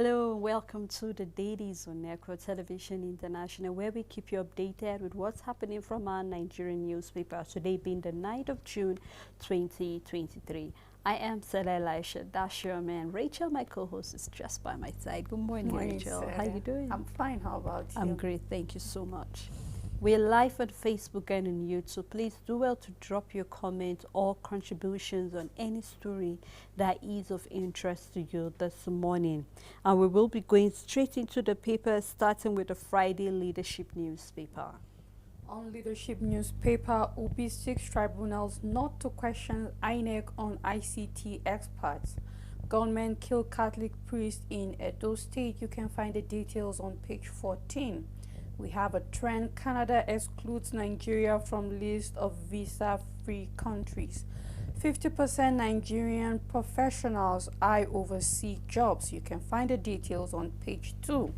Hello, welcome to the Dailies on Necro Television International, where we keep you updated with what's happening from our Nigerian newspaper. Today being the 9th of June, 2023. I am Sela Elisha, that's your man. Rachel, my co-host, is just by my side. Good morning, Rachel. Sarah. How you doing? I'm fine. How about you? I'm great. Thank you so much. We're live on Facebook and on YouTube, so please do well to drop your comments or contributions on any story that is of interest to you this morning. And we will be going straight into the paper, starting with the Friday Leadership newspaper. On Leadership newspaper, Obi seeks tribunals not to question INEC on ICT experts. Gunmen kill Catholic priest in Edo State. You can find the details on page 14. We have a trend. Canada excludes Nigeria from list of visa-free countries. 50% Nigerian professionals eye overseas jobs. You can find the details on page 2.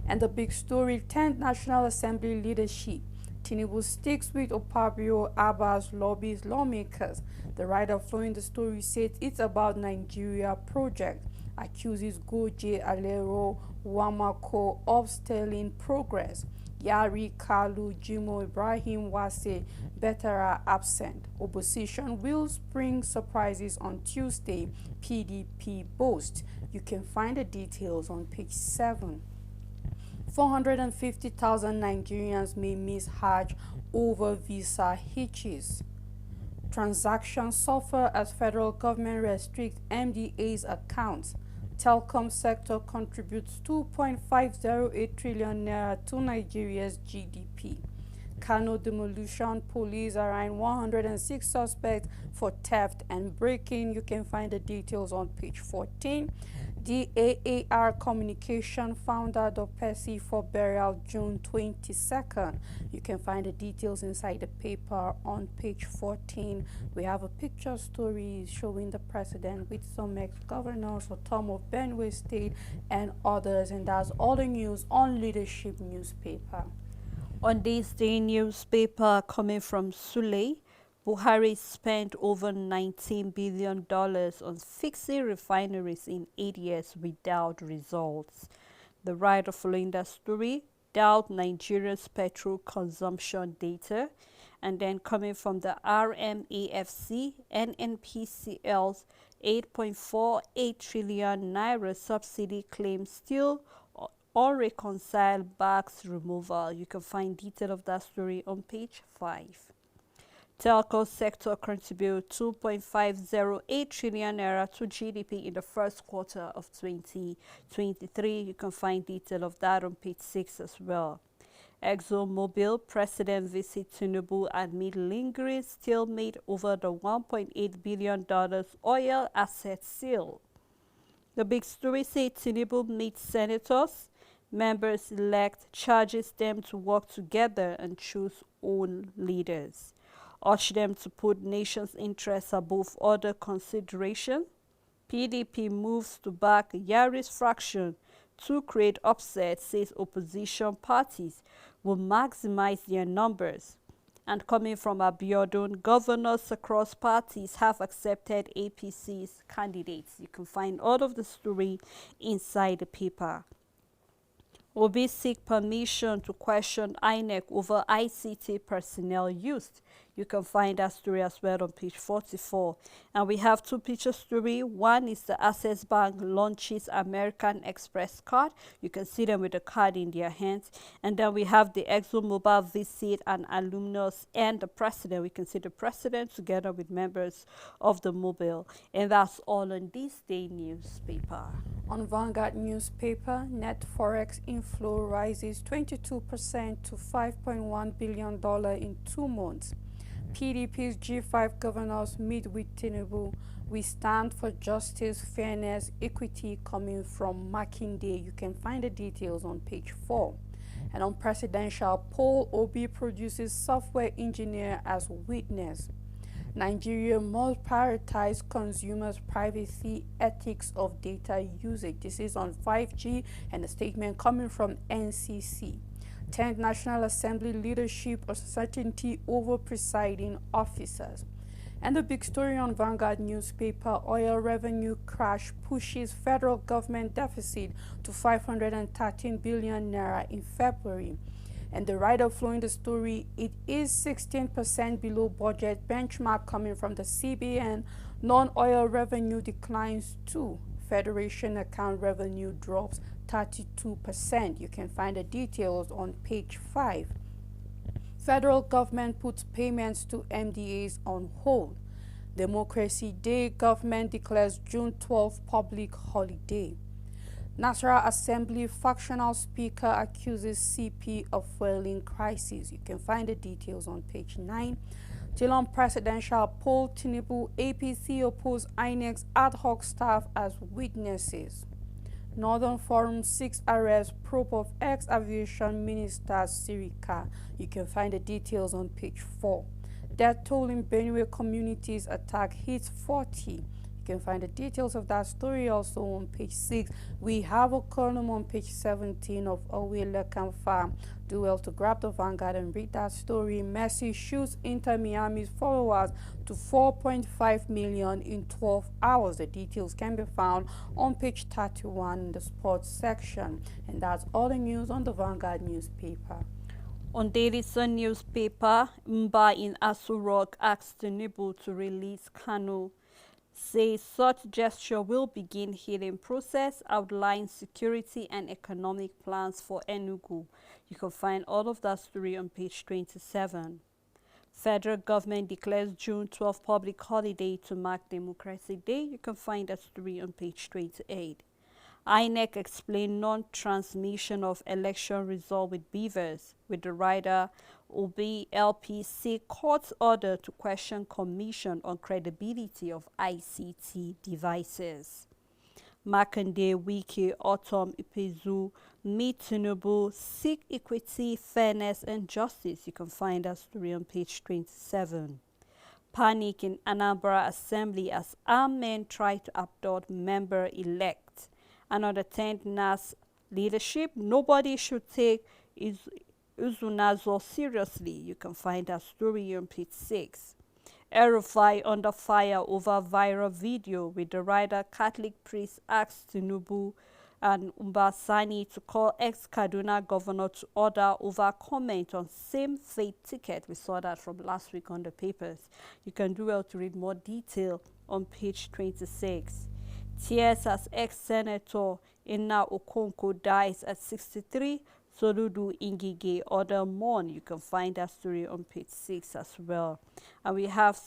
And the big story, 10th National Assembly leadership. Tinubu sticks with Opabio, Abbas lobbies lawmakers. The writer flowing the story said it's about Nigeria project. Accuses Goje Alero Wamako of stealing progress. Yari Kalu Jimo Ibrahim Wase Betara absent. Opposition will spring surprises on Tuesday. PDP boast. You can find the details on page 7. 450,000 Nigerians may miss Hajj over visa hitches. Transactions suffer as federal government restricts MDA's accounts. Telecom sector contributes 2.508 trillion naira to Nigeria's GDP. Kano demolition police arraign 106 suspects for theft and breaking. You can find the details on page 14. The AAR Communication founder Dopesi for burial June 22nd. You can find the details inside the paper on page 14. We have a picture story showing the president with some ex-governors, Tom of Benue State and others, and that's all the news on Leadership newspaper. On this day newspaper coming from Sule, Buhari spent over $19 billion on fixing refineries in 8 years without results. The writer following that story doubt Nigeria's petrol consumption data. And then coming from the RMAFC, NNPCL's 8.48 trillion naira subsidy claim still unreconciled bags removal. You can find detail of that story on page 5. Telco sector contribute 2.508 trillion naira to GDP in the first quarter of 2023. You can find detail of that on page 6 as well. ExxonMobil president visit Tinubu amid lingering stalemate over the $1.8 billion oil asset sale. The big story says Tinubu meets senators. Members elect charges them to work together and choose own leaders. Urge them to put nation's interests above other considerations. PDP moves to back Yari's fraction to create upset, says opposition parties will maximize their numbers. And coming from Abiodun, governors across parties have accepted APC's candidates. You can find all of the story inside the paper. Obi seek permission to question INEC over ICT personnel used. You can find that story as well on page 44. And we have two picture story. One is the Access Bank launches American Express card. You can see them with the card in their hands. And then we have the ExxonMobil visit and alumnus and the president. We can see the president together with members of the Mobile. And that's all on this day newspaper. On Vanguard newspaper, net forex inflow rises 22% to $5.1 billion in 2 months. PDP's G5 governors meet with Tinubu. We stand for justice, fairness, equity coming from Makinde. You can find the details on page 4. And on presidential poll, Obi produces software engineer as witness. Nigeria must prioritize consumers' privacy, ethics of data usage. This is on 5G and a statement coming from NCC. 10th National Assembly leadership uncertainty over presiding officers. And the big story on Vanguard newspaper, oil revenue crash pushes federal government deficit to 513 billion naira in February. And the writer flowing the story, it is 16% below budget benchmark coming from the CBN. Non-oil revenue declines too. Federation account revenue drops 32%. You can find the details on page 5. Federal government puts payments to MDAs on hold. Democracy Day, government declares June 12 public holiday. National Assembly factional speaker accuses CP of fueling crisis. You can find the details on page 9. Geelong presidential poll, Tinubu APC oppose INEC's ad hoc staff as witnesses. Northern Forum 6 arrests probe of ex-aviation minister Sirika. You can find the details on page 4. Death toll in Benue communities attack hits 40. You can find the details of that story also on page 6. We have a column on page 17 of Owe Lekamfa. Do well to grab the Vanguard and read that story. Messi shoots Inter Miami's followers to 4.5 million in 12 hours. The details can be found on page 31 in the sports section. And that's all the news on the Vanguard newspaper. On Dailies 9th newspaper, Mba in Asu Rock asks Tinubu to release Kanu. Says such gesture will begin healing process, outlines security and economic plans for Enugu. You can find all of that story on page 27. Federal government declares June 12 public holiday to mark Democracy Day. You can find that story on page 28. INEC explained non-transmission of election result with beavers, with the writer Obi LPC court's order to question commission on credibility of ICT devices. Makinde, Wiki, Autumn, Ipezu, meet Tinubu, seek equity, fairness and justice. You can find that story on page 27. Panic in Anambra Assembly as armed men try to abduct member-elect. Another 10th NAS leadership, nobody should take Uzunazo seriously. You can find that story on page 6. Erufai under fire over viral video with the writer Catholic priest asks Tinubu and Umbasani to call ex-Kaduna governor to order over comment on same fate ticket. We saw that from last week on the papers. You can do well to read more detail on page 26. Tears as ex-senator Inna Okonkwo dies at 63. Soludo Ingige order mourn. You can find that story on page 6 as well. And we have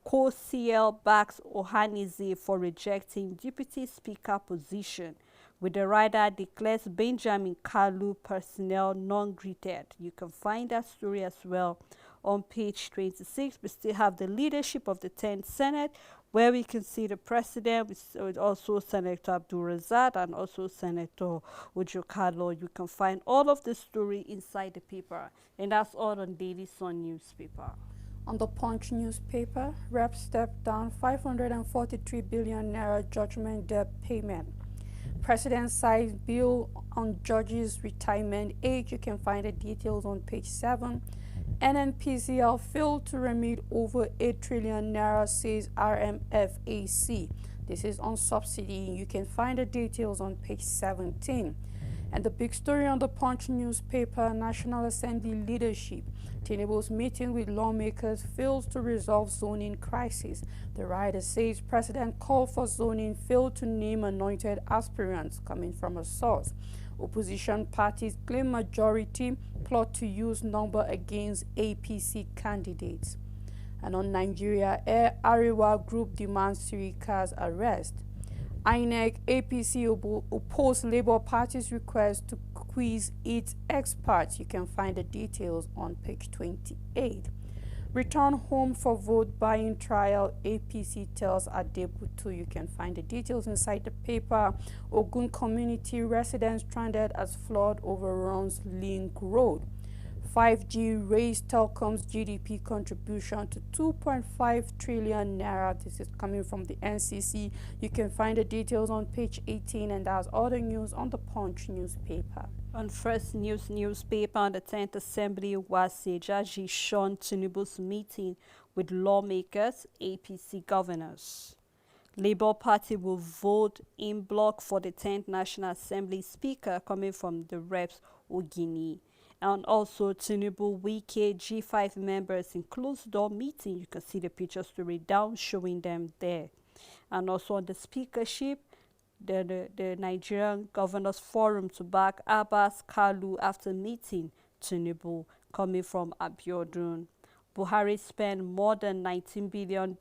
Co-CL backs Ohanize for rejecting deputy speaker position, with the rider declares Benjamin Kalu personnel non-greeted. You can find that story as well on page 26. We still have the leadership of the 10th Senate, where we can see the president, with also Senator Abdul Razak and also Senator Ujo Kalo. You can find all of the story inside the paper. And that's all on Daily Sun newspaper. On the Punch newspaper, Rep stepped down 543 billion naira judgment debt payment. President signs bill on judges' retirement age. You can find the details on page 7. NNPCL failed to remit over 8 trillion naira, says RMFAC. This is on subsidy. You can find the details on page 17. And the big story on the Punch newspaper, National Assembly leadership. Tinubu's meeting with lawmakers fails to resolve zoning crisis. The writer says President called for zoning, failed to name anointed aspirants, coming from a source. Opposition parties claim majority, plot to use number against APC candidates. And on Nigeria, Air Ariwa Group demands Sirika's arrest. INEC APC oppose Labour Party's request to quiz its experts. You can find the details on page 28. Return home for vote buying trial, APC tells Adebutu. You can find the details inside the paper. Ogun community residents stranded as flood overruns Link Road. 5G raised Telcom's GDP contribution to 2.5 trillion naira. This is coming from the NCC. You can find the details on page 18, and that's all the news on the Punch newspaper. On First News newspaper, on the 10th Assembly was Jaji Sean Tinubu's meeting with lawmakers, APC governors. Labour Party will vote in bloc for the 10th National Assembly Speaker coming from the Reps Ogini. And also Tinubu Wike G5 members in closed door meeting. You can see the picture story down showing them there. And also on the speakership, the Nigerian Governors Forum to back Abbas Kalu after meeting Tinubu coming from Abiodun. Buhari spent more than $19 billion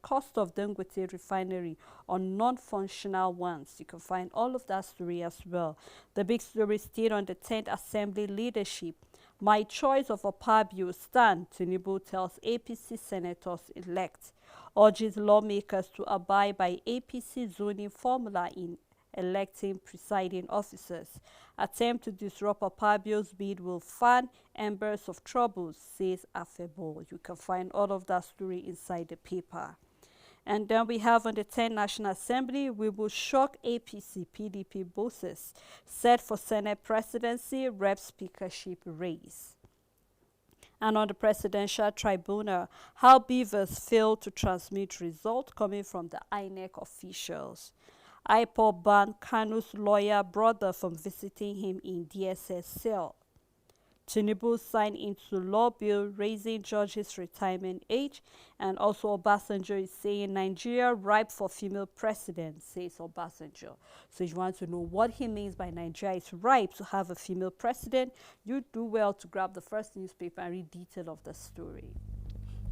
cost of Dangote refinery on non-functional ones. You can find all of that story as well. The big story stayed on the 10th Assembly leadership. My choice of a Opabio stand, Tinubu tells APC senators-elect. Urges lawmakers to abide by APC zoning formula in electing presiding officers. Attempt to disrupt Opabio's bid will fan embers of troubles, says Afebo. You can find all of that story inside the paper. And then we have on the 10th National Assembly, we will shock APC PDP bosses, set for Senate presidency, rep speakership race. And on the presidential tribunal, how beavers failed to transmit results coming from the INEC officials. IPOB banned Kanu's lawyer brother from visiting him in DSS cell. Tinubu signed into law bill raising judges' retirement age, and also Obasanjo is saying Nigeria ripe for female president, says Obasanjo. So if you want to know what he means by Nigeria is ripe to have a female president, you do well to grab the first newspaper and read detail of the story.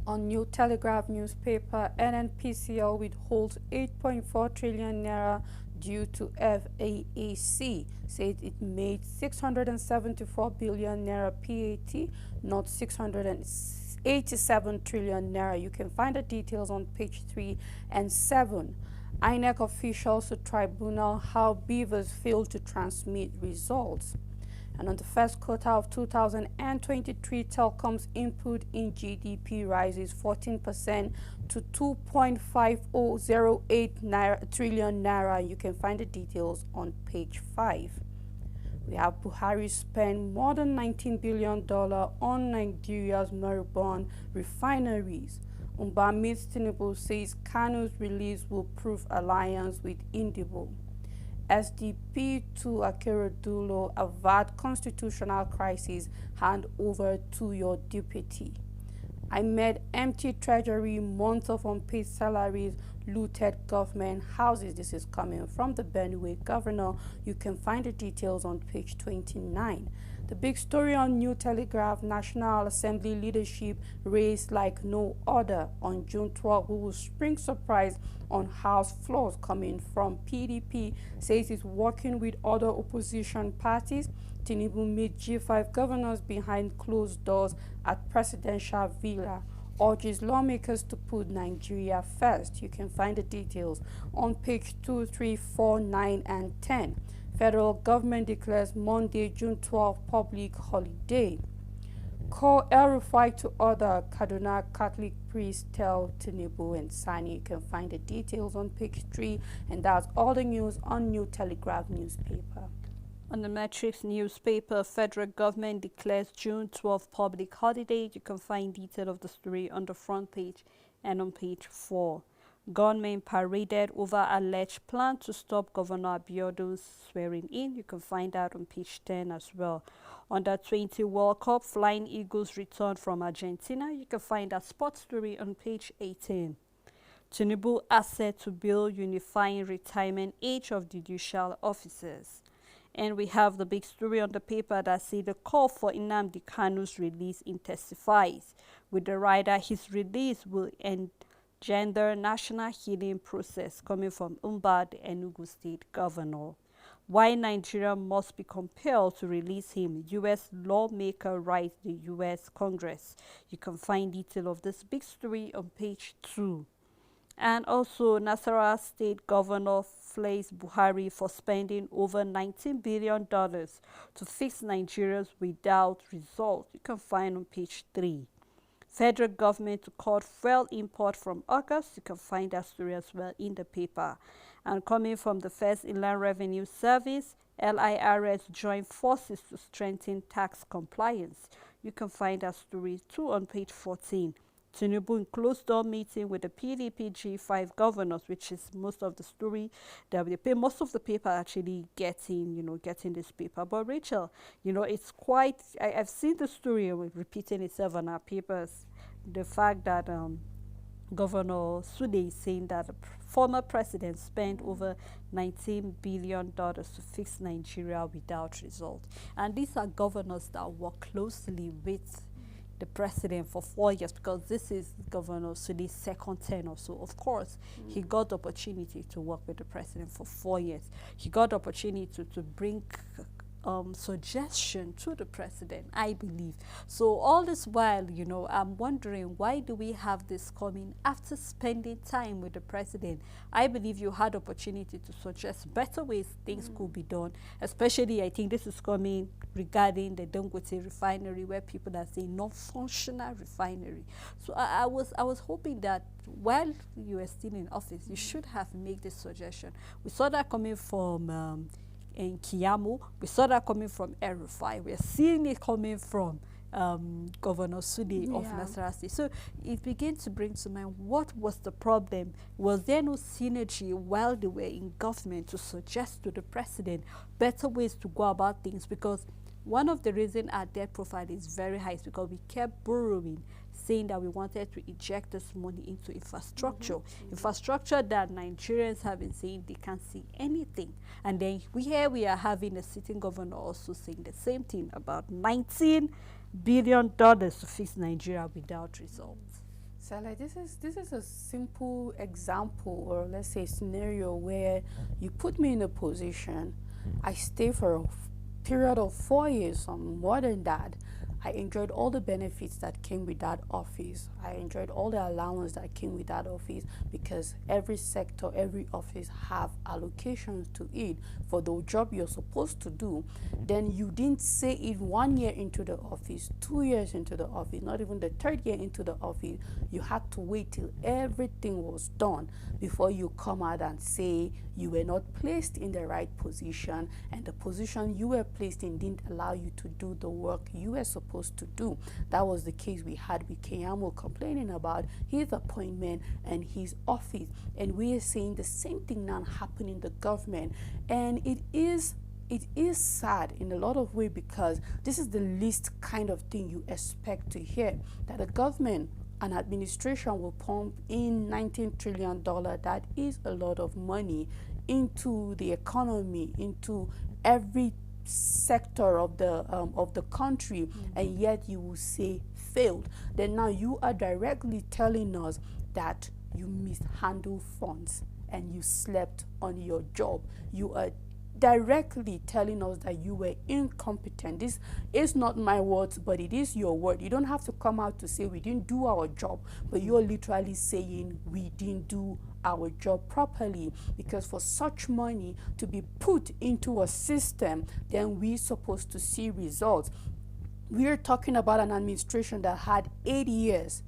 On New Telegraph newspaper, NNPCL withholds 8.4 trillion naira due to FAAC, said it made 674 billion naira PAT, not 687 trillion naira. You can find the details on page 3 and 7. INEC officials to tribunal how beavers failed to transmit results. And on the first quarter of 2023, telecoms input in GDP rises 14% to 2.5008 trillion naira. You can find the details on page 5. We have Buhari spend more than $19 billion on Nigeria's moribund refineries. Mbami Tinubu says Kanu's release will prove alliance with Indibo. SDP to Akeredolu, avert constitutional crisis, hand over to your deputy. I made empty treasury, months of unpaid salaries, looted government houses. This is coming from the Benue governor. You can find the details on page 29. The big story on New Telegraph, National Assembly leadership raised like no other. On June 12, we will spring surprise on House floors coming from PDP, says it's working with other opposition parties. Tinubu meet G5 governors behind closed doors at Presidential Villa. Urges lawmakers to put Nigeria first. You can find the details on page 2, 3, 4, 9, and 10. Federal government declares Monday, June 12, public holiday. Call El-Rufai to order, Kaduna Catholic priests tell Tinubu and Sani. You can find the details on page 3, and that's all the news on New Telegraph newspaper. On the Matrix newspaper, federal government declares June 12 public holiday. You can find detail of the story on the front page and on page 4. Gunmen paraded over alleged plan to stop Governor Abiodun's swearing in. You can find that on page 10 as well. Under 20 World Cup, Flying Eagles return from Argentina. You can find that sports story on page 18. Tinubu asset to bill unifying retirement age of judicial officers. And we have the big story on the paper that says the call for Nnamdi Kanu's release intensifies. With the rider, his release will engender national healing process coming from Umba, the Enugu State Governor. Why Nigeria must be compelled to release him, U.S. lawmaker writes the U.S. Congress. You can find detail of this big story on page 2. And also, Nasarawa State Governor flays Buhari for spending over $19 billion to fix Nigeria's without result. You can find on page 3. Federal government to cut fuel import from August. You can find that story as well in the paper. And coming from the First Inland Revenue Service, LIRS join forces to strengthen tax compliance. You can find that story too on page 14. Tinubu in closed-door meeting with the PDP G5 governors, which is most of the story that we pay. Most of the paper actually getting this paper. But Rachel, it's quite. I've seen the story repeating itself on our papers. The fact that Governor Sude is saying that the former president spent over $19 billion to fix Nigeria without result. And these are governors that work closely with the president for 4 years, because this is Governor Sude's second term or so. Of course, he got the opportunity to work with the president for 4 years. He got the opportunity to bring suggestion to the president, I believe. So all this while, I'm wondering, why do we have this coming after spending time with the president? I believe you had opportunity to suggest better ways things could be done, especially I think this is coming regarding the Dangote refinery, where people are saying non-functional refinery. So I was hoping that while you were still in office, you should have made this suggestion. We saw that coming from in Kiamu. We saw that coming from El-Rufai. We're seeing it coming from Governor Sude of Nasarawa State. So it began to bring to mind, what was the problem? Was there no synergy while they were in government to suggest to the president better ways to go about things? Because one of the reasons our debt profile is very high is because we kept borrowing, saying that we wanted to inject this money into infrastructure. Infrastructure that Nigerians have been saying they can't see anything. And then we are having a sitting governor also saying the same thing about $19 billion to fix Nigeria without results. So like this is a simple example, or let's say scenario, where you put me in a position, I stay for a period of 4 years or more than that. I enjoyed all the benefits that came with that office. I enjoyed all the allowance that came with that office, because every sector, every office have allocations to it for the job you're supposed to do. Then you didn't say it 1 year into the office, 2 years into the office, not even the third year into the office. You had to wait till everything was done before you come out and say you were not placed in the right position, and the position you were placed in didn't allow you to do the work you were supposed to do. That was the case we had with Keyamo complaining about his appointment and his office, and we are seeing the same thing now happen in the government. And it is sad in a lot of ways, because this is the least kind of thing you expect to hear, that the government an administration will pump in $19 trillion. That is a lot of money into the economy, into every sector of the country, and yet you will say failed. Then now you are directly telling us that you mishandled funds and you slept on your job. You are directly telling us that you were incompetent. This is not my words, but it is your word. You don't have to come out to say we didn't do our job, but you're literally saying we didn't do our job properly, because for such money to be put into a system, then we're supposed to see results. We're talking about an administration that had 8 years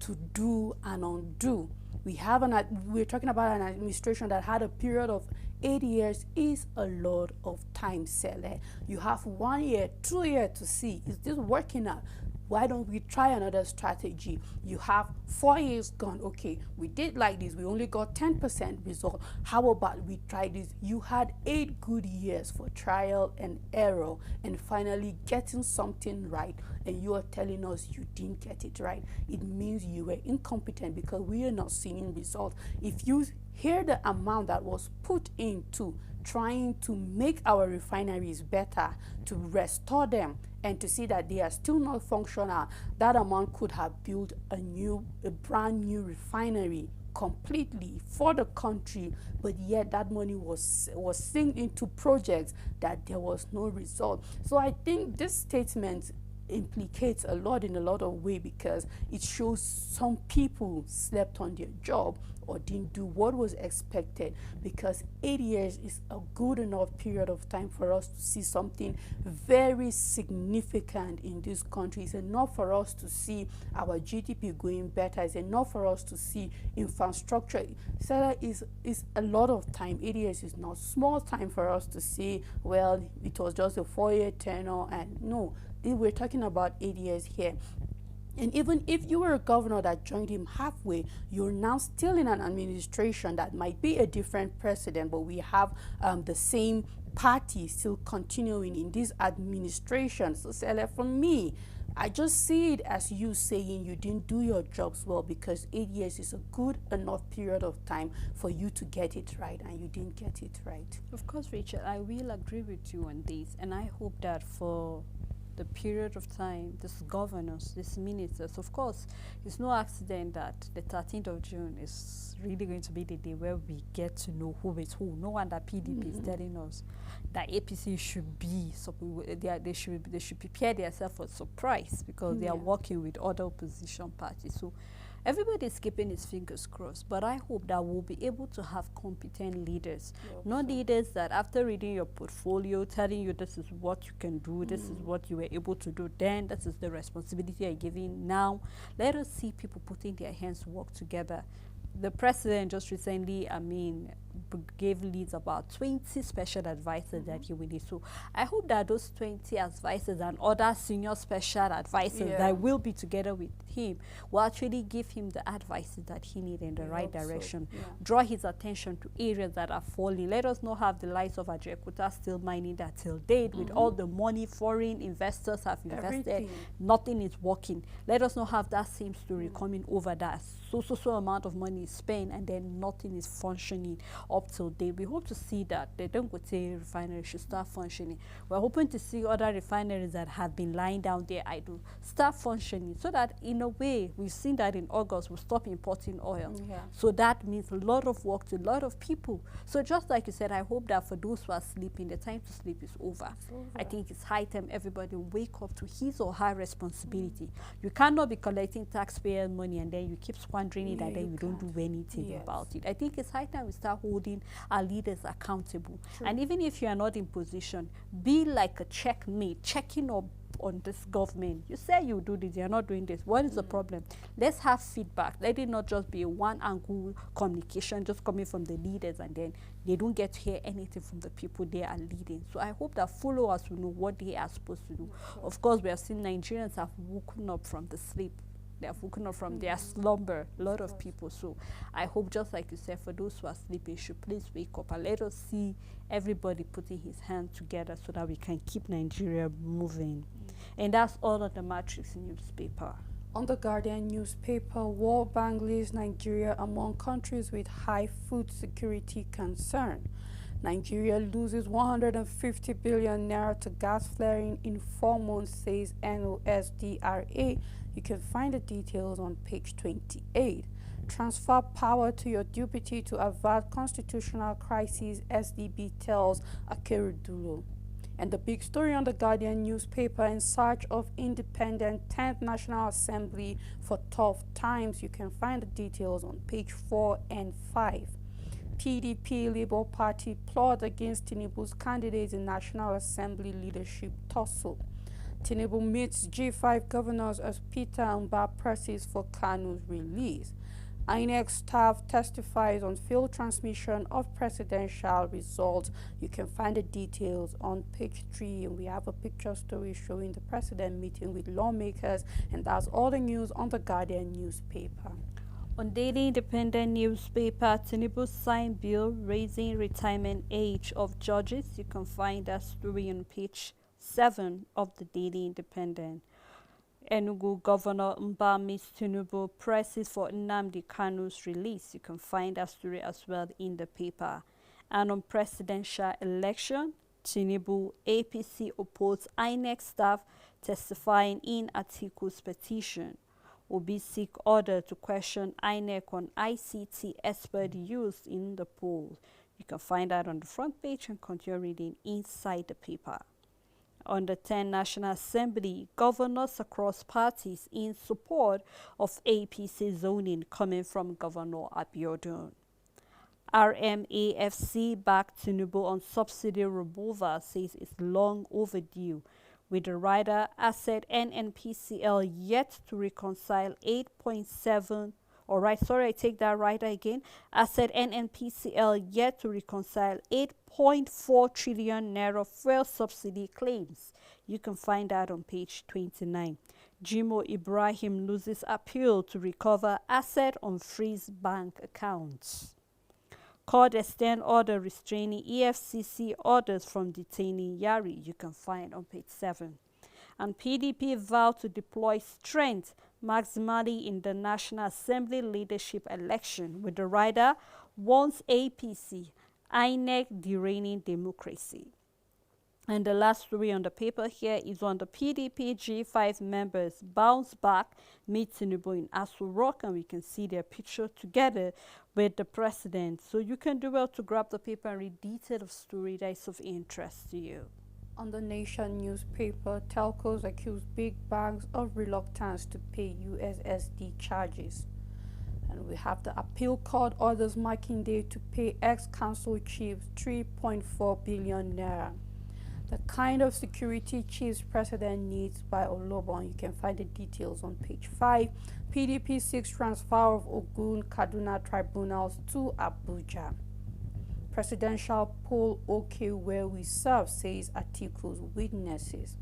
to do and undo. We're talking about an administration that had a period of 8 years. Is a lot of time, Sele. You have 1 year, 2 years to see, is this working out? Why don't we try another strategy? You have 4 years gone. Okay, we did like this. We only got 10% result. How about we try this? You had 8 good years for trial and error and finally getting something right. And you are telling us you didn't get it right. It means you were incompetent, because we are not seeing results. If you hear the amount that was put into trying to make our refineries better, to restore them, and to see that they are still not functional, that amount could have built a brand new refinery completely for the country. But yet that money was sink into projects that there was no result. So I think this statement implicates a lot in a lot of ways, because it shows some people slept on their job or didn't do what was expected, because 8 years is a good enough period of time for us to see something very significant in this country. It's enough for us to see our GDP going better. It's enough for us to see infrastructure. So is a lot of time. 8 years is not small time for us to see, well, it was just a 4-year tenure. And no, we're talking about 8 years here. And even if you were a governor that joined him halfway, you're now still in an administration that might be a different president, but we have the same party still continuing in this administration. So, Sele, for me, I just see it as you saying you didn't do your jobs well, because 8 years is a good enough period of time for you to get it right, and you didn't get it right. Of course, Rachel, I will agree with you on this, and I hope that for the period of time, this governors, these ministers, of course, it's no accident that the 13th of June is really going to be the day where we get to know who is who. No wonder PDP is telling us that APC should be, so they should prepare themselves for surprise, because they are working with other opposition parties. So everybody is keeping his fingers crossed, but I hope that we'll be able to have competent leaders, not leaders that after reading your portfolio, telling you this is what you can do, this is what you were able to do, then this is the responsibility you're giving. Now, let us see people putting their hands to work together. The president just recently, gave leads about 20 special advisors that he will need. So I hope that those 20 advisors and other senior special advisors that will be together with him will actually give him the advices that he needs in the right direction. Draw his attention to areas that are falling. Let us not have the likes of Ajekuta still mining that till date with all the money foreign investors have invested. Nothing is working. Let us not have that same story coming over that so amount of money is spent and then nothing is functioning up till date. We hope to see that the Dangote refinery should start functioning. We're hoping to see other refineries that have been lying down there idle start functioning, so that in a way, we've seen that in August, we'll stop importing oil. So that means a lot of work to a lot of people. So just like you said, I hope that for those who are sleeping, the time to sleep is over. I think it's high time everybody wake up to his or her responsibility. You cannot be collecting taxpayer money and then you keep squandering it and then you don't do anything about it. I think it's high time we start holding our leaders accountable. And even if you are not in position, be like a checkmate, checking up on this government. You say you do this, you're not doing this. What is the problem? Let's have feedback. Let it not just be a one-angle communication just coming from the leaders and then they don't get to hear anything from the people they are leading. So I hope that followers will know what they are supposed to do. Of course, we have seen Nigerians have woken up from the sleep. They have woken up from their slumber, a lot of people. So I hope, just like you said, for those who are sleeping, should please wake up and let us see everybody putting his hand together so that we can keep Nigeria moving. And that's all of the Matrix newspaper. On the Guardian newspaper, World Bank lists Nigeria among countries with high food security concern. Nigeria loses 150 billion naira to gas flaring in 4 months, says NOSDRA. You can find the details on page 28. Transfer power to your deputy to avert constitutional crisis, SDB tells Akeredolu. And the big story on the Guardian newspaper, in search of independent 10th National Assembly for tough times. You can find the details on page 4 and 5. PDP Labour Party plot against Tinubu's candidates in National Assembly leadership tussle. Tinubu meets G5 governors as Peter Mba presses for Kanu's release. INEC staff testifies on failed transmission of presidential results. You can find the details on page 3, and we have a picture story showing the president meeting with lawmakers, and that's all the news on the Guardian newspaper. On Daily Independent newspaper, Tinubu signed bill raising retirement age of judges. You can find that story on page 7 of the Daily Independent. Enugu Governor Mba meets Tinubu, presses for Nnamdi Kanu's release. You can find that story as well in the paper. And on presidential election, Tinubu, APC opposed INEC staff testifying in Atiku's petition. Obi seek order to question INEC on ICT expert used in the poll. You can find that on the front page and continue reading inside the paper. On the 10th National Assembly, governors across parties in support of APC zoning coming from Governor Abiodun. RMAFC backed Tinubu on subsidy removal, says it's long overdue, with the rider asset NNPCL yet to reconcile 8.7 All right, sorry, I take that right again. Asset NNPCL yet to reconcile 8.4 trillion naira fuel subsidy claims. You can find that on page 29. Jimo Ibrahim loses appeal to recover asset on freeze bank accounts. Court extend order restraining EFCC orders from detaining Yari. You can find on page 7. And PDP vow to deploy strength maximally in the National Assembly leadership election, with the rider wants APC, INEC deraining democracy. And the last story on the paper here is on the PDP G5 members bounce back, meet Tinubu in Asu Rock, and we can see their picture together with the president. So you can do well to grab the paper and read detail of story that is of interest to you. On the Nation newspaper, telcos accuse big banks of reluctance to pay USSD charges. And we have the appeal court orders Makinde to pay ex-council chiefs 3.4 billion naira. The kind of security chiefs president needs by Olobon. You can find the details on page 5. PDP seeks transfer of Ogun Kaduna tribunals to Abuja. Presidential poll okay where we serve, says Atiku's witnesses.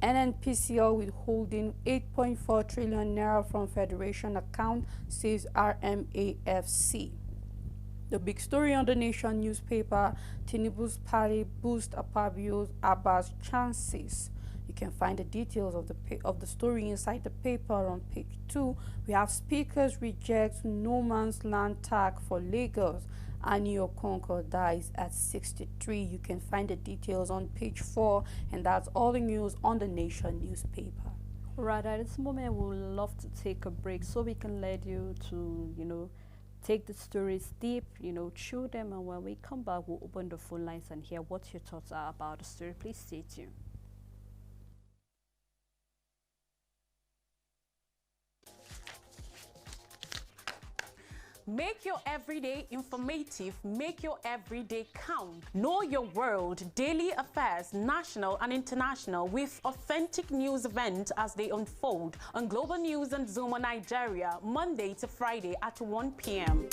NNPCL withholding 8.4 trillion naira from Federation account, says RMAFC. The big story on the Nation newspaper, Tinubu's party boost Akpabio's Abba's chances. You can find the details of the story inside the paper on page 2. We have speakers reject no man's land tag for Lagos. Ani Okonkwo dies at 63. You can find the details on page 4, and that's all the news on the Nation newspaper. Right, at this moment we would love to take a break so we can let you to, take the stories deep, chew them, and when we come back, we'll open the phone lines and hear what your thoughts are about the story. Please stay tuned. Make your everyday informative, make your everyday count. Know your world, daily affairs, national and international, with authentic news events as they unfold on Global News and Zuma Nigeria, Monday to Friday at 1 p.m.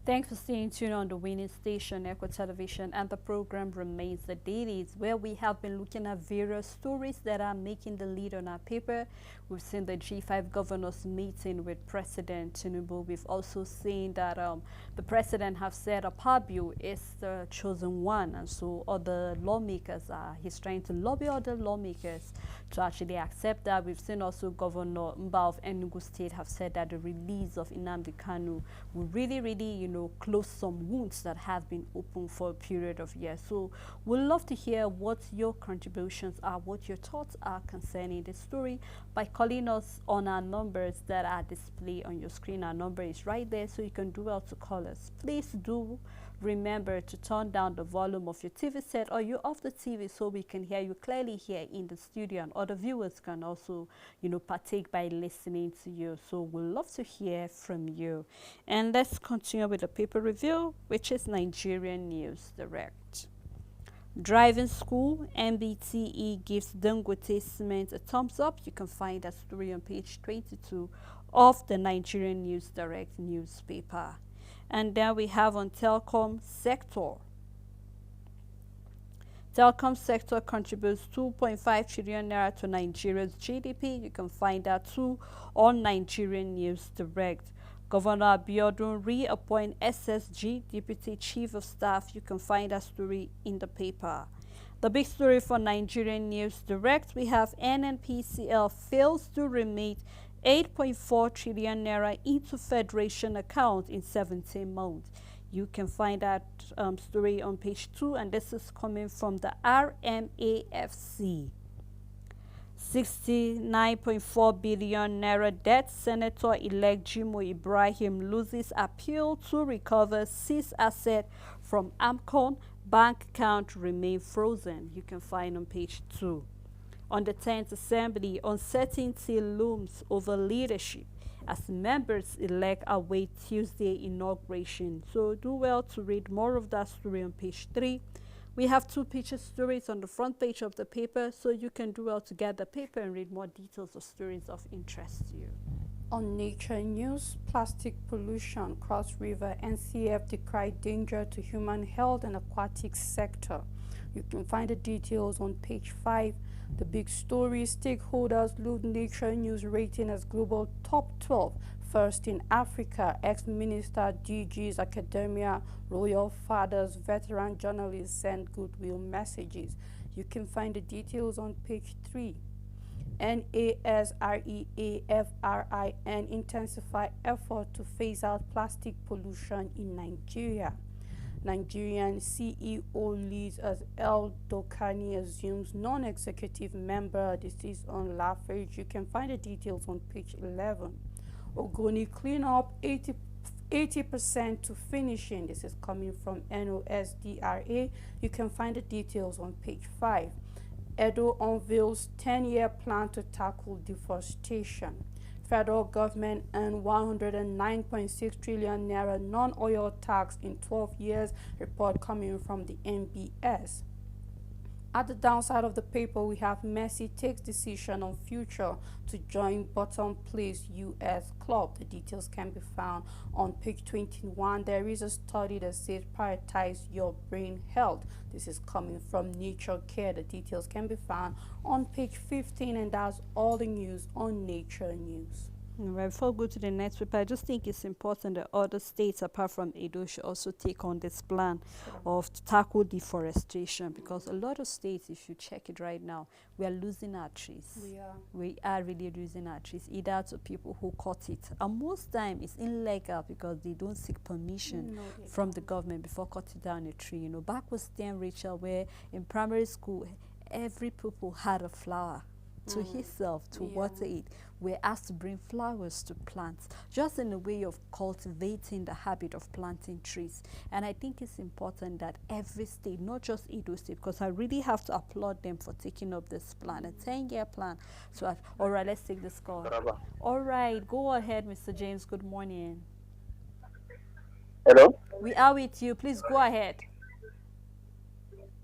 Thanks for staying tuned on the winning station, Echo Television, and the program remains The Dailies, where we have been looking at various stories that are making the lead on our paper. We've seen the G5 governors meeting with President Tinubu. We've also seen that the president have said Akpabio is the chosen one, and so other lawmakers he's trying to lobby other lawmakers to actually accept that. We've seen also Governor Mba of Enugu State have said that the release of Nnamdi Kanu will really, close some wounds that have been open for a period of years. So we'd love to hear what your contributions are, what your thoughts are concerning this story by calling us on our numbers that are displayed on your screen. Our number is right there, so you can do well to call us. Please do remember to turn down the volume of your TV set, or you're off the TV, so we can hear you clearly here in the studio, and other viewers can also, partake by listening to you. So we'd love to hear from you. And let's continue with the paper review, which is Nigerian News Direct. Driving school, MBTE gives Dangote Cement a thumbs up. You can find that story on page 22 of the Nigerian News Direct newspaper. And then we have on telecom sector. Telecom sector contributes 2.5 trillion naira to Nigeria's GDP. You can find that too on Nigerian News Direct. Governor Abiodun reappoint SSG Deputy Chief of Staff. You can find that story in the paper. The big story for Nigerian News Direct, we have NNPCL fails to remit 8.4 trillion naira into Federation account in 17 months. You can find that story on page 2, and this is coming from the RMAFC. 69.4 billion naira debt. Senator-elect Jimo Ibrahim loses appeal to recover seized asset from AMCON. Bank account remain frozen. You can find on page 2. On the 10th Assembly, uncertainty looms over leadership as members-elect await Tuesday inauguration. So do well to read more of that story on page 3. We have 2 picture stories on the front page of the paper, so you can do well to get the paper and read more details of stories of interest to you. On Nature News, plastic pollution, Cross River, NCF decried danger to human health and aquatic sector. You can find the details on page 5. The big story, stakeholders loot Nature News rating as global top 12, first in Africa. Ex-minister, DGs, academia, royal fathers, veteran journalists send goodwill messages. You can find the details on page 3. NASREAFRIN intensify effort to phase out plastic pollution in Nigeria. Nigerian CEO leads as El Dokani assumes non-executive member. This is on Lafarge. You can find the details on page 11. Ogoni cleanup 80% to finishing. This is coming from NOSDRA. You can find the details on page 5. Edo unveils 10-year plan to tackle deforestation. Federal government earned 109.6 trillion naira non-oil tax in 12 years. Report coming from the NBS. At the downside of the paper, we have Messi takes decision on future to join bottom place US club. The details can be found on page 21. There is a study that says prioritize your brain health. This is coming from Nature Care. The details can be found on page 15, and that's all the news on Nature News. Right, before we go to the next paper, I just think it's important that other states apart from Edo should also take on this plan of to tackle deforestation, because a lot of states, if you check it right now, we are losing our trees. We are really losing our trees, either to people who cut it, and most time it's illegal because they don't seek permission from the government before cutting down a tree. You know, back was then, Rachel, where in primary school every pupil had a flower to himself to water it. We're asked to bring flowers to plants, just in a way of cultivating the habit of planting trees. And I think it's important that every state, not just Edo State, because I really have to applaud them for taking up this plan, a 10-year plan. So, all right, let's take this call. All right, go ahead, Mr. James. Good morning. Hello? We are with you. Please go ahead.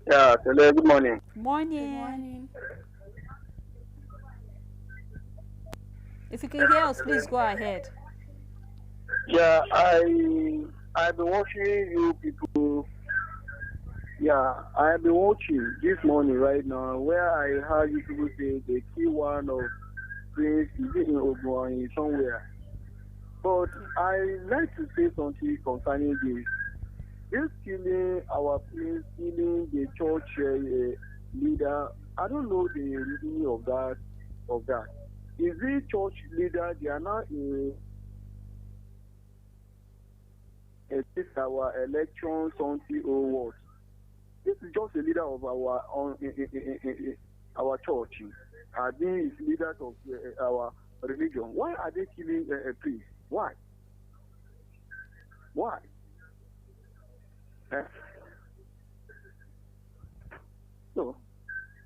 Yeah, hello, good morning. Morning. Good morning. If you can hear us, please go ahead. Yeah, I've been watching you people. Yeah, I've been watching this morning right now where I heard you people say the key one of Prince is in Ogun somewhere. But I like to say something concerning this. This killing our Prince, killing the church leader, I don't know the meaning of that. Is the church leader, they are not in our election, something or what? This is just a leader of our church. These leaders of our religion. Why are they killing a priest? Why? Why? So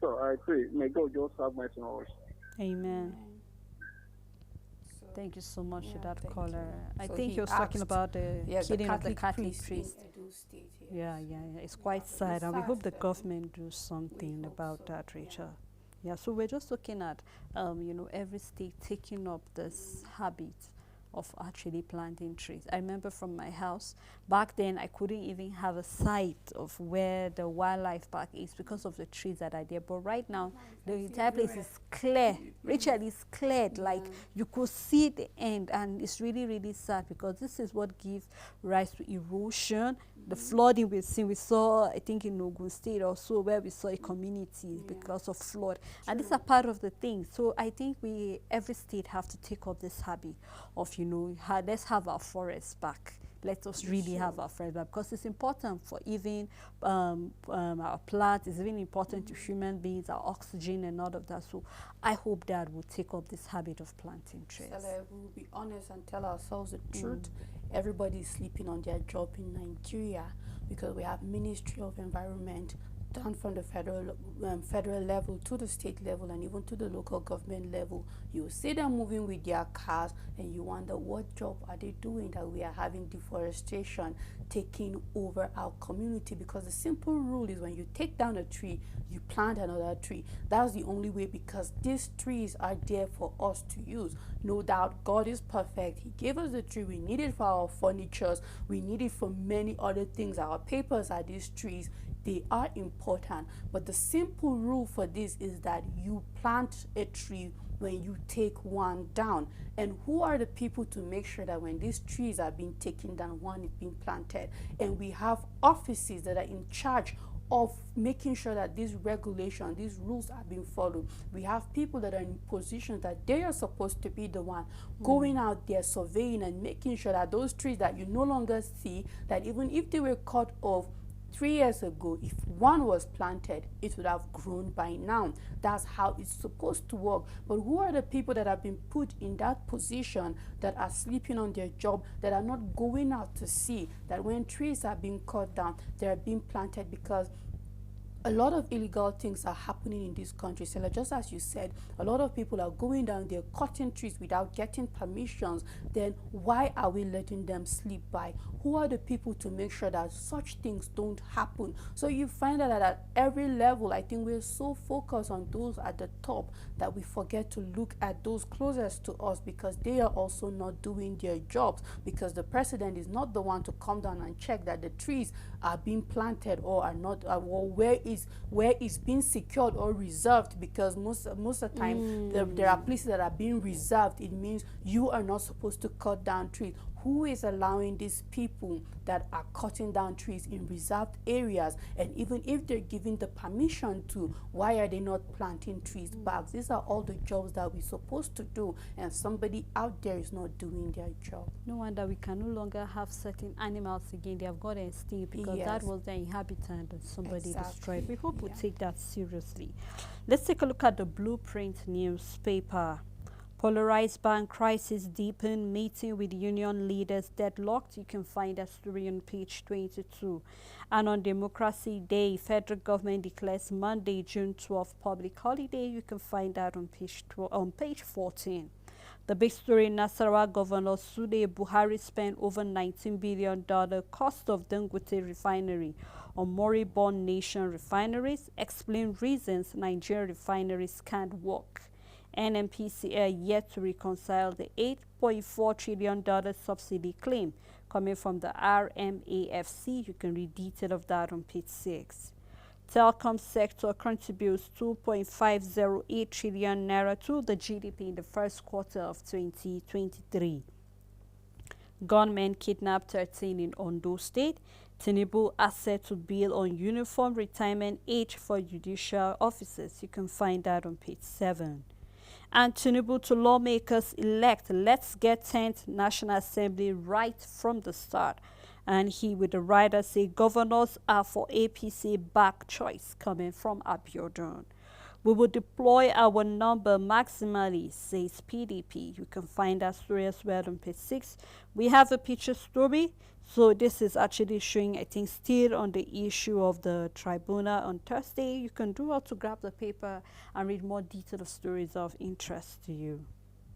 I pray, may God just have mercy on us. Amen. Thank you so much for that caller. I So think he he was talking asked- about the killing of the Catholic priest. in Edo State, yes. Yeah. It's quite sad, and we hope the government do something about that, Rachel. Yeah, so we're just looking at, every state taking up this habit of actually planting trees. I remember from my house, back then I couldn't even have a sight of where the wildlife park is because of the trees that are there. But right now, the entire place is clear. Rachel, is cleared. Like you could see the end, and it's really, really sad because this is what gives rise to erosion. The flooding we've seen, we saw, I think in Ogun State also, where we saw a community because of flood. And these are part of the thing. So I think every state have to take up this habit of, let's have our forests back. let us really have our friends back, because it's important for even our plants. It's even important to human beings, our oxygen and all of that. So I hope that we'll take up this habit of planting trees. Stella, we will be honest and tell ourselves the truth. Everybody is sleeping on their job in Nigeria because we have Ministry of Environment down from the federal level to the state level and even to the local government level. You see them moving with their cars and you wonder what job are they doing that we are having deforestation taking over our community, because the simple rule is when you take down a tree, you plant another tree. That's the only way, because these trees are there for us to use. No doubt God is perfect. He gave us the tree. We need it for our furnitures. We need it for many other things. Our papers are these trees. They are important, but the simple rule for this is that you plant a tree when you take one down. And who are the people to make sure that when these trees are being taken down, one is being planted? And we have offices that are in charge of making sure that these regulations, these rules are being followed. We have people that are in positions that they are supposed to be the one going out there surveying and making sure that those trees that you no longer see, that even if they were cut off 3 years ago, if one was planted, it would have grown by now. That's how it's supposed to work. But who are the people that have been put in that position, that are sleeping on their job, that are not going out to see that when trees are being cut down, they are being planted? Because a lot of illegal things are happening in this country. So just as you said, a lot of people are going down there cutting trees without getting permissions. Then why are we letting them slip by? Who are the people to make sure that such things don't happen? So you find that at every level, I think we're so focused on those at the top that we forget to look at those closest to us, because they are also not doing their jobs, because the president is not the one to come down and check that the trees are being planted or are not, or where is being secured or reserved, because most of the time there are places that are being reserved. It means you are not supposed to cut down trees. Who is allowing these people that are cutting down trees in reserved areas? And even if they're given the permission to, why are they not planting trees back? These are all the jobs that we're supposed to do, and somebody out there is not doing their job. No wonder we can no longer have certain animals again. They have got extinct because that was their inhabitant that somebody destroyed. We hope we take that seriously. Let's take a look at the Blueprint newspaper. Polarized bank crisis deepen, meeting with union leaders deadlocked. You can find that story on page 22. And on Democracy Day, federal government declares Monday, June 12th, public holiday. You can find that on page 14. The big story in Nasarawa, Governor Sule Buhari spent over $19 billion cost of Dangote refinery on moribund nation refineries. Explain reasons Nigerian refineries can't work. NNPC are yet to reconcile the $8.4 trillion subsidy claim coming from the RMAFC. You can read detail of that on page 6. Telecom sector contributes 2.508 trillion naira to the GDP in the first quarter of 2023. Gunmen kidnapped 13 in Ondo State. Tinubu asset to bill on uniform retirement age for judicial officers. You can find that on page 7. And Tinubu to lawmakers elect, let's get 10th National Assembly right from the start. And he with the writer say governors are for APC back choice, coming from Abiodun. We will deploy our number maximally, says PDP. You can find that story as well on page 6. We have a picture story. So this is actually showing, I think, still on the issue of the tribunal on Thursday. You can do well to grab the paper and read more detailed stories of interest to you.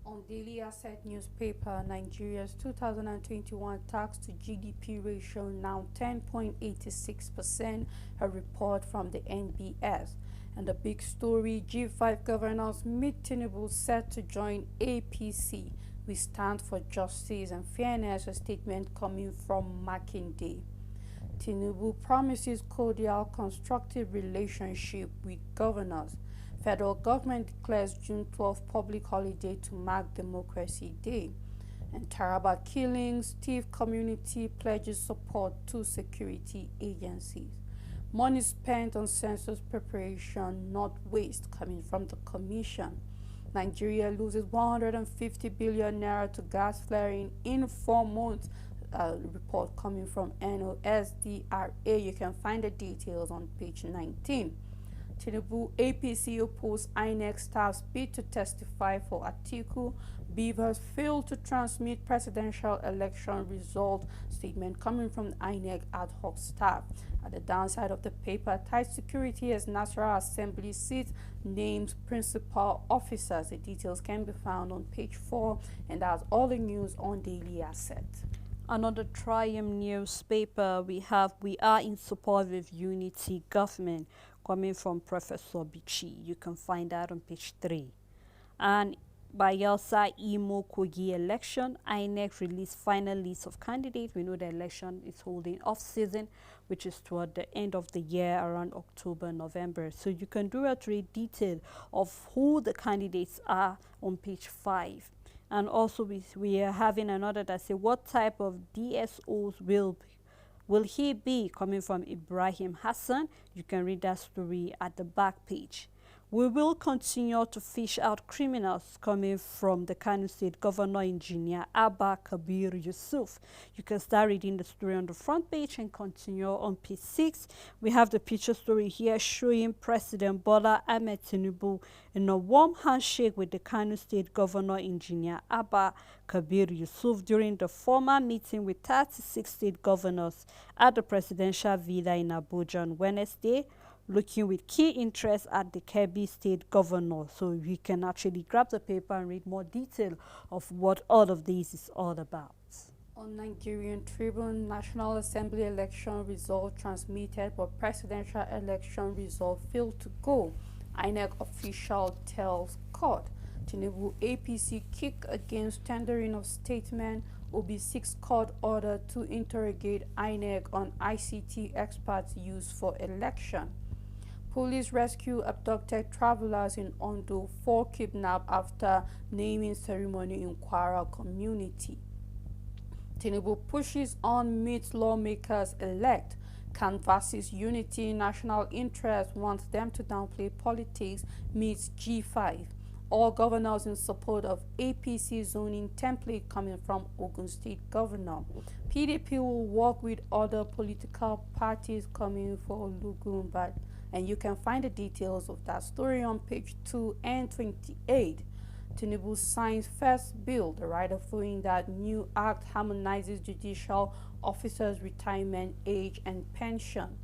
On Daily Asset newspaper, Nigeria's 2021 tax to GDP ratio now 10.86%, a report from the NBS. And the big story, G5 governors meet Tinubu set to join APC. We stand for justice and fairness, a statement coming from Makinde. Tinubu promises cordial, constructive relationship with governors. Federal government declares June 12th public holiday to mark Democracy Day. And Taraba killings, Thief community pledges support to security agencies. Money spent on census preparation, not waste, coming from the commission. Nigeria loses 150 billion naira to gas flaring in 4 months, report coming from NOSDRA. You can find the details on page 19. Tinubu APC opposed INEC staff's bid to testify for Atiku. Beavers failed to transmit presidential election result. Statement coming from the INEC ad hoc staff. At the downside of the paper, tight security as National Assembly seat names principal officers. The details can be found on page 4, and that's all the news on Daily Asset. Another Triumph newspaper we are in support with unity government, coming from Professor Bichi. You can find that on page 3. And Bayelsa Imo Kogi election, INEC released final list of candidates. We know the election is holding off season, which is toward the end of the year, around October, November. So you can do a read detail of who the candidates are on page 5. And also we are having another that say what type of DSOs will he be, coming from Ibrahim Hassan. You can read that story at the back page. We will continue to fish out criminals, coming from the Kano State Governor Engineer Abba Kabir Yusuf. You can start reading the story on the front page and continue on page 6. We have the picture story here showing President Bola Ahmed Tinubu in a warm handshake with the Kano State Governor Engineer Abba Kabir Yusuf during the formal meeting with 36 state governors at the presidential villa in Abuja on Wednesday, looking with key interest at the Kebbi State Governor. So you can actually grab the paper and read more detail of what all of this is all about. On Nigerian Tribune, National Assembly election result transmitted, but presidential election result failed to go. INEC official tells court. Tinubu APC kick against tendering of statement. OB6 court order to interrogate INEC on ICT experts used for election. Police rescue abducted travelers in Ondo, 4 kidnapped after naming ceremony in Kwara community. Tinubu pushes on meets lawmakers elect. Canvasses unity, national interest, wants them to downplay politics, meets G5. All governors in support of APC zoning template coming from Ogun State Governor. PDP will work with other political parties coming for Lugumba. And you can find the details of that story on page 2 and 28. Tinubu signs first bill, the writer following that new act harmonizes judicial officers' retirement age and pension.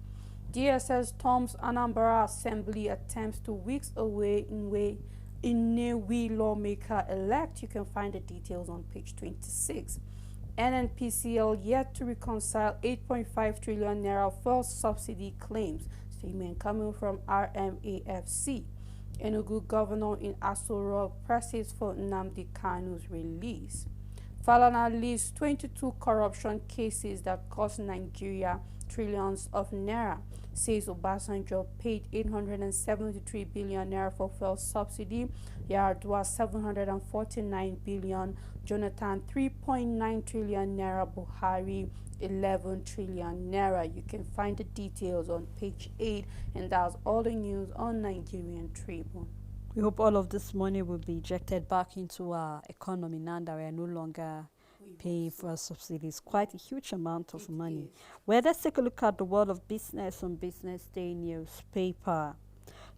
DSS storms Anambra Assembly attempts to weeks away in Newi lawmaker elect. You can find the details on page 26. NNPCL yet to reconcile 8.5 trillion naira fuel subsidy claims. Statement coming from RMAFC. Enugu governor in Aso Rock presses for Nnamdi Kanu's release. Falana lists 22 corruption cases that cost Nigeria trillions of naira. Says Obasanjo paid 873 billion naira for fuel subsidy. Yar'Adua 749 billion. Jonathan 3.9 trillion naira. Buhari 11 trillion naira. You can find the details on page 8, and that's all the news on Nigerian Tribune. We hope all of this money will be injected back into our economy now that we are no longer paying for subsidies. Quite a huge amount of money. Well, let's take a look at the world of business on Business Day newspaper.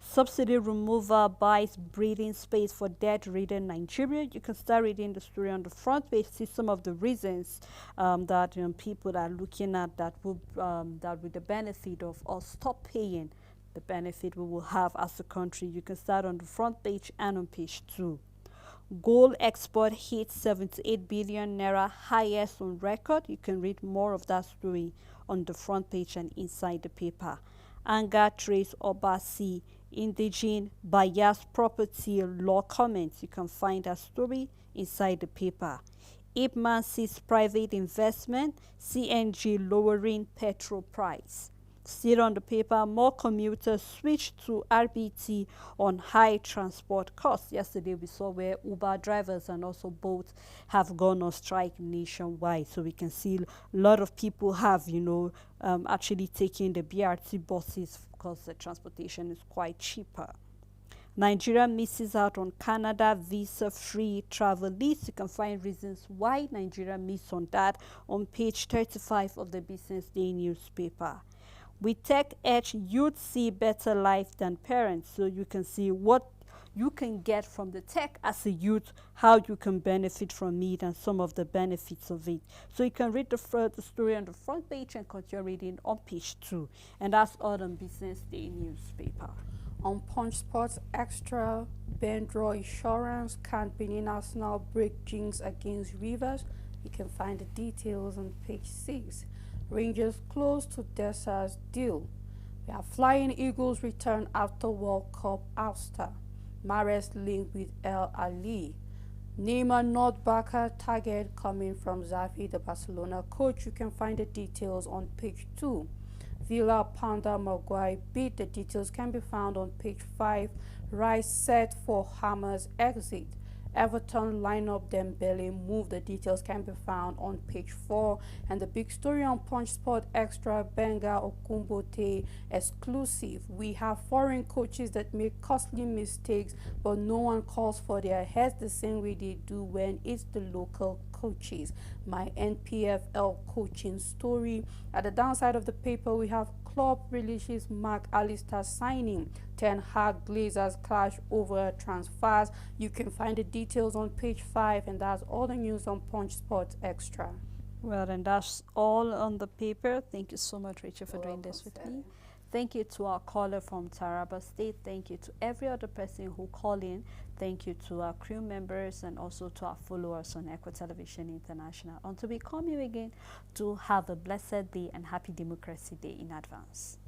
Subsidy removal buys breathing space for debt-ridden Nigeria. You can start reading the story on the front page. See some of the reasons that people are looking at that with the benefit of us stop paying, the benefit we will have as a country. You can start on the front page and on page 2. Gold export hits 78 billion naira, highest on record. You can read more of that story on the front page and inside the paper. Anger trace Obasi, indigene bias property law comments. You can find that story inside the paper. Ipman sees private investment, CNG lowering petrol price. Still on the paper, more commuters switch to RBT on high transport costs. Yesterday we saw where Uber drivers and also Bolt have gone on strike nationwide. So we can see a lot of people have, actually taking the BRT buses because the transportation is quite cheaper. Nigeria misses out on Canada visa-free travel list. You can find reasons why Nigeria missed on that on page 35 of the Business Day newspaper. With Tech Edge, you'd see better life than parents. So you can see what you can get from the tech as a youth, how you can benefit from it, and some of the benefits of it. So you can read the story on the front page and continue reading on page 2. And that's all on Business Day newspaper. On Punch Sports Extra, Bendro Insurance can't Benin Arsenal break jinx against Rivers. You can find the details on page 6. Rangers close to Dessa's deal. We have Flying Eagles return after World Cup ouster. Mahrez linked with El Ali. Neymar not backer target coming from Xavi, the Barcelona coach. You can find the details on page 2. Villa Panda Maguire beat. The details can be found on page 5. Rice set for Hammers exit. Everton lineup Dembele move. The details can be found on page 4. And the big story on Punch Sport Extra, Benga Okumbote exclusive. We have foreign coaches that make costly mistakes, but no one calls for their heads the same way they do when it's the local coaches. My NPFL coaching story. At the downside of the paper, we have club releases Mark Alistair signing. Ten Hag Glazers clash over transfers. You can find the details on page 5, and that's all the news on Punch Sports Extra. Well, and that's all on the paper. Thank you so much, Rachel, for doing this with me. Thank you to our caller from Taraba State. Thank you to every other person who called in. Thank you to our crew members and also to our followers on Echo Television International. Until we come here again, to have a blessed day and happy Democracy Day in advance.